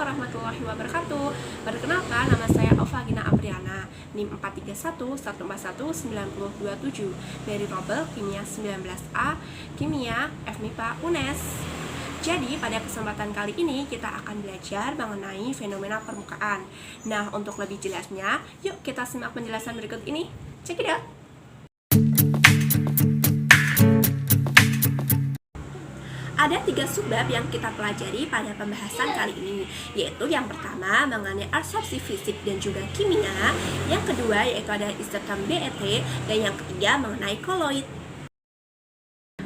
warahmatullahi wabarakatuh. Perkenalkan, nama saya Ovagina Apriana, NIM 431141927 dari Robel Kimia 19A, Kimia FMIPA UNES. Jadi pada kesempatan kali ini kita akan belajar mengenai fenomena permukaan. Nah, untuk lebih jelasnya, yuk kita simak penjelasan berikut ini. Check it out. Ada 3 subbab yang kita pelajari pada pembahasan kali ini, yaitu yang pertama mengenai absorpsi fisik dan juga kimia, yang kedua yaitu ada isotom BET, dan yang ketiga mengenai koloid.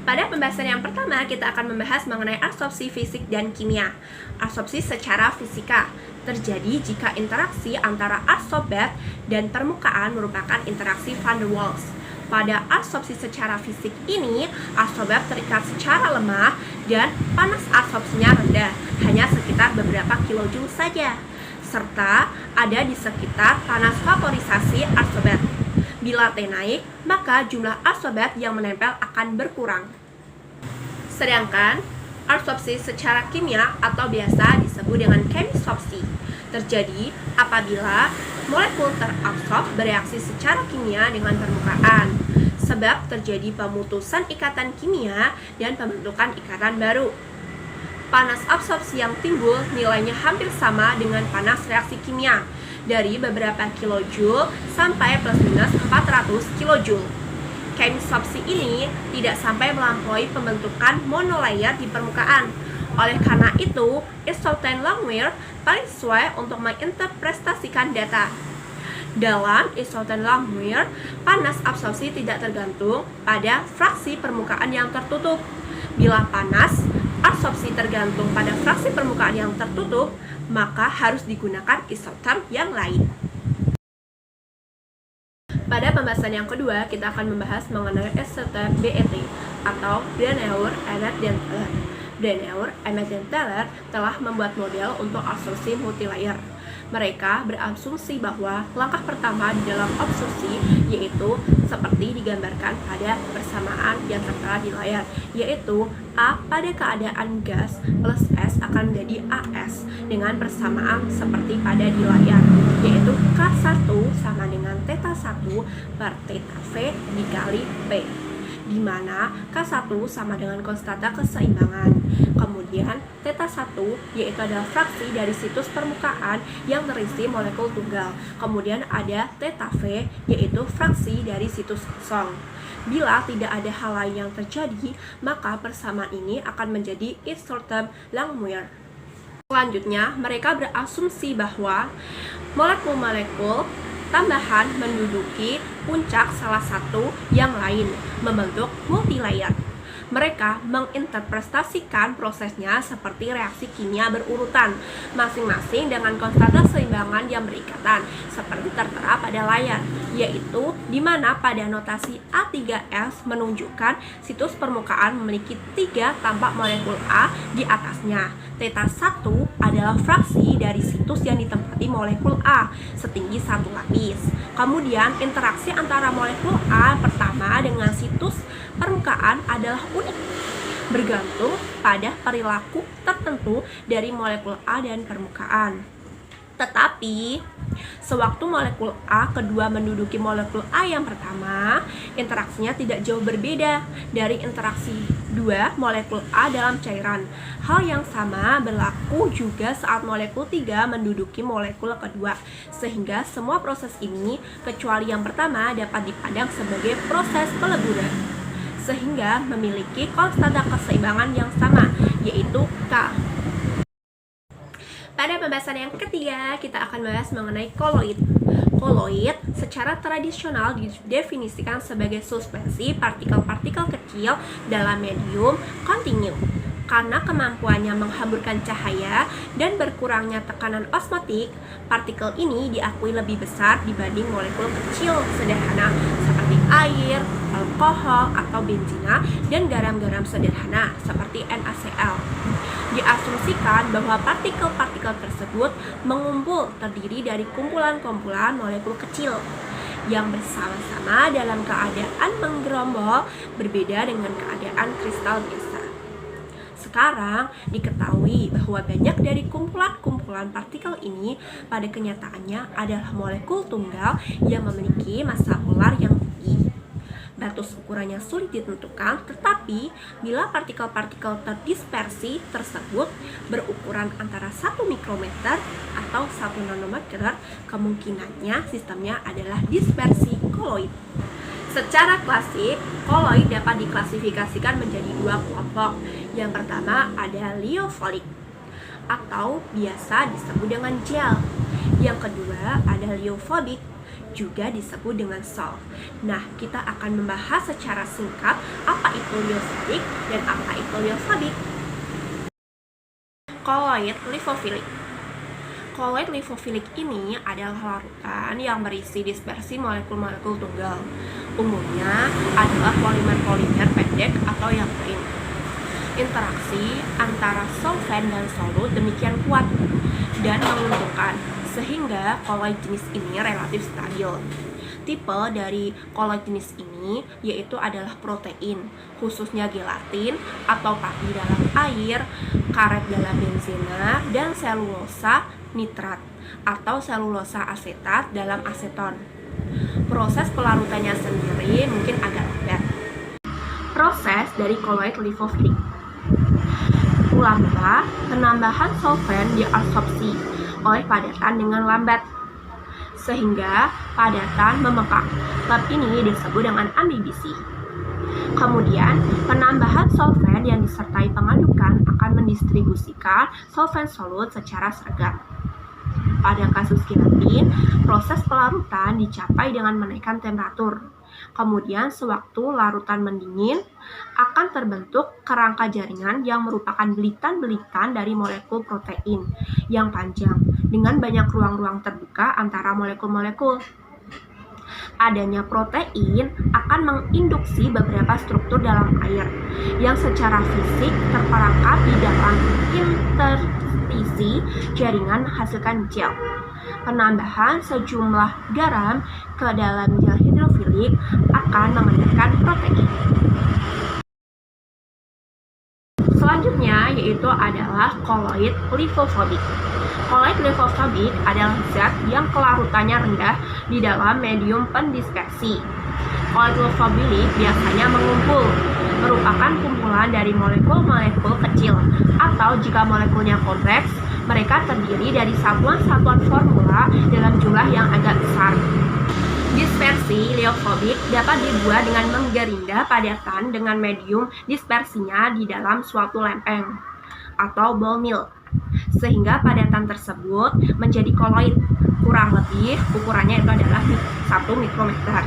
Pada pembahasan yang pertama, kita akan membahas mengenai absorpsi fisik dan kimia. Absorpsi secara fisika terjadi jika interaksi antara adsorbat dan permukaan merupakan interaksi van der Waals. Pada absorpsi secara fisik ini, adsorbat terikat secara lemah dan panas absorpsinya rendah, hanya sekitar beberapa kilojoule saja, serta ada di sekitar panas vaporisasi adsorbat. Bila T naik, maka jumlah adsorbat yang menempel akan berkurang. Sedangkan absorpsi secara kimia atau biasa disebut dengan kemisopsi terjadi apabila molekul terabsorb bereaksi secara kimia dengan permukaan, sebab terjadi pemutusan ikatan kimia dan pembentukan ikatan baru. Panas absorpsi yang timbul nilainya hampir sama dengan panas reaksi kimia, dari beberapa kilojoule sampai plus minus 400 kilojoule. Kemisopsi ini tidak sampai melampaui pembentukan monolayer di permukaan. Oleh karena itu, Isotten-Langmuir paling sesuai untuk menginterpretasikan data. Dalam Isotten-Langmuir, panas absorpsi tidak tergantung pada fraksi permukaan yang tertutup. Bila panas absorpsi tergantung pada fraksi permukaan yang tertutup, maka harus digunakan isoterm yang lain. Pada pembahasan yang kedua, kita akan membahas mengenai isotom BET atau Brennauer, Emmet, dan Teller. Brennauer, Emmet, dan Teller telah membuat model untuk absorpsi multilayer. Mereka berasumsi bahwa langkah pertama di dalam absorpsi yaitu seperti digambarkan pada persamaan yang tertera di layar, yaitu A pada keadaan gas plus S akan menjadi AS dengan persamaan seperti pada di layar, yaitu K1 sama dengan θ1 per θ V dikali P, di mana K1 sama dengan konstanta keseimbangan. Kemudian θ1 yaitu adalah fraksi dari situs permukaan yang terisi molekul tunggal. Kemudian ada θV yaitu fraksi dari situs kosong. Bila tidak ada hal lain yang terjadi, maka persamaan ini akan menjadi Isotten-Langmuir. Selanjutnya, mereka berasumsi bahwa molekul-molekul tambahan menduduki puncak salah satu yang lain, membentuk multilayer. Mereka menginterpretasikan prosesnya seperti reaksi kimia berurutan, masing-masing dengan konstanta keseimbangan yang berikatan, seperti tertera pada layar, yaitu di mana pada notasi A3S menunjukkan situs permukaan memiliki 3 tampak molekul A di atasnya. θ1 adalah fraksi dari situs yang ditempati molekul A setinggi 1 lapis. Kemudian interaksi antara molekul A pertama dengan situs permukaan adalah unik, bergantung pada perilaku tertentu dari molekul A dan permukaan. Tetapi, sewaktu molekul A kedua menduduki molekul A yang pertama, interaksinya tidak jauh berbeda dari interaksi 2 molekul A dalam cairan. Hal yang sama berlaku juga saat molekul 3 menduduki molekul kedua, sehingga semua proses ini, kecuali yang pertama, dapat dipandang sebagai proses peleburan, sehingga memiliki konstanta keseimbangan yang sama, yaitu K. Pada pembahasan yang ketiga, kita akan bahas mengenai koloid. Koloid secara tradisional didefinisikan sebagai suspensi partikel-partikel kecil dalam medium kontinu. Karena kemampuannya menghamburkan cahaya dan berkurangnya tekanan osmotik, partikel ini diakui lebih besar dibanding molekul kecil sederhana seperti air, alkohol atau benzina, dan garam-garam sederhana seperti NaCl. Diasumsikan bahwa partikel-partikel tersebut mengumpul terdiri dari kumpulan-kumpulan molekul kecil yang bersama-sama dalam keadaan menggerombol, berbeda dengan keadaan kristal biasa. Sekarang diketahui bahwa banyak dari kumpulan-kumpulan partikel ini pada kenyataannya adalah molekul tunggal yang memiliki massa molar yang tinggi. Batas ukurannya sulit ditentukan, tetapi bila partikel-partikel terdispersi tersebut berukuran antara 1 mikrometer atau 1 nanometer, kemungkinannya sistemnya adalah dispersi koloid. Secara klasik, koloid dapat diklasifikasikan menjadi 2 kelompok. Yang pertama ada liofolik atau biasa disebut dengan gel. Yang kedua ada liofobik, juga disebut dengan sol. Nah, kita akan membahas secara singkat apa itu liofobik dan apa itu liofobik. Koloid lifofilik. Koloid lifofilik ini adalah larutan yang berisi dispersi molekul-molekul tunggal. Umumnya adalah polimer-polimer pendek atau yang lain. Interaksi antara solvent dan solut demikian kuat dan menguntungkan, sehingga koloid jenis ini relatif stabil. Tipe dari koloid jenis ini yaitu adalah protein, khususnya gelatin atau pati dalam air, karet dalam benzena, dan selulosa nitrat atau selulosa asetat dalam aseton. Proses pelarutannya sendiri mungkin agak lambat. Proses dari koloid lifofilik. Ulamnya, penambahan solvent diabsorpsi oleh padatan dengan lambat, sehingga padatan membengkak. Bab ini disebut dengan ambibisi. Kemudian, penambahan solvent yang disertai pengadukan akan mendistribusikan solvent solut secara seragam. Pada kasus gelatin, proses pelarutan dicapai dengan menaikkan temperatur. Kemudian, sewaktu larutan mendingin, akan terbentuk kerangka jaringan yang merupakan belitan-belitan dari molekul protein yang panjang, dengan banyak ruang-ruang terbuka antara molekul-molekul. Adanya protein akan menginduksi beberapa struktur dalam air yang secara fisik terperangkap di dalam interstisi jaringan menghasilkan gel. Penambahan sejumlah garam ke dalam gel hidrofilik akan mengendalikan protein. Selanjutnya yaitu adalah koloid lifofobik. Koloid lifofobik adalah zat yang kelarutannya rendah di dalam medium pendispersi. Koloid lifofobik biasanya mengumpul, merupakan kumpulan dari molekul-molekul kecil, atau jika molekulnya kompleks, mereka terdiri dari satuan-satuan formula dalam jumlah yang agak besar. Dispersi liofobik dapat dibuat dengan menggerinda padatan dengan medium dispersinya di dalam suatu lempeng atau ball mill, sehingga padatan tersebut menjadi koloid. Kurang lebih ukurannya itu adalah 1 mikrometer.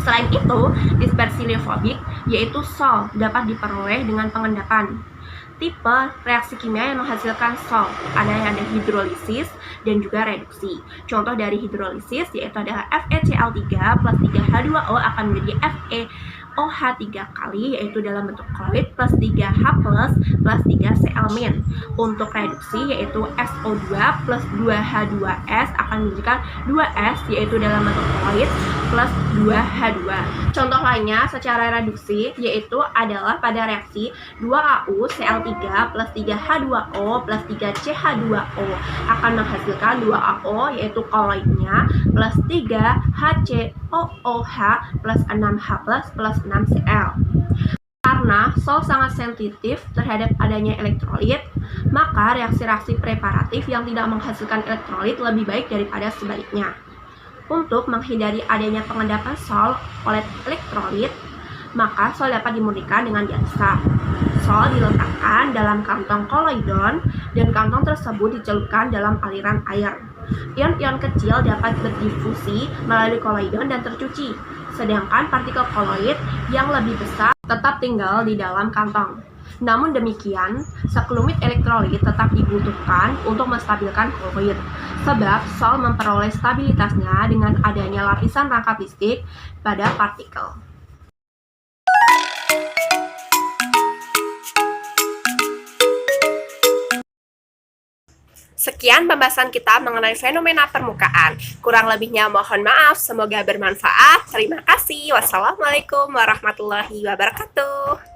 Selain itu, dispersi liofobik yaitu sol dapat diperoleh dengan pengendapan. Tipe reaksi kimia yang menghasilkan sol ada hidrolisis dan juga reduksi. Contoh dari hidrolisis yaitu adalah FeCl3 plus 3H2O akan menjadi FeOH3 kali, yaitu dalam bentuk koloid, plus 3H plus 3Cl-. Untuk reduksi yaitu SO2 plus 2H2S akan menjadikan 2S, yaitu dalam bentuk koloid plus 2H2. Contoh lainnya secara reduksi yaitu adalah pada reaksi 2AuCl3 plus 3H2O plus 3CH2O akan menghasilkan 2AO, yaitu koloidnya, plus 3HCOOH plus 6H plus 6Cl. Karena sol sangat sensitif terhadap adanya elektrolit, maka reaksi-reaksi preparatif yang tidak menghasilkan elektrolit lebih baik daripada sebaliknya. Untuk menghindari adanya pengendapan sol oleh elektrolit, maka sol dapat dimurnikan dengan dialisa. Sol diletakkan dalam kantong koloidon dan kantong tersebut dicelupkan dalam aliran air. Ion-ion kecil dapat berdifusi melalui koloidon dan tercuci, sedangkan partikel koloid yang lebih besar tetap tinggal di dalam kantong. Namun demikian, sekelumit elektrolit tetap dibutuhkan untuk menstabilkan koloid, sebab sol memperoleh stabilitasnya dengan adanya lapisan rangkap listrik pada partikel. Sekian pembahasan kita mengenai fenomena permukaan. Kurang lebihnya mohon maaf, semoga bermanfaat. Terima kasih. Wassalamualaikum warahmatullahi wabarakatuh.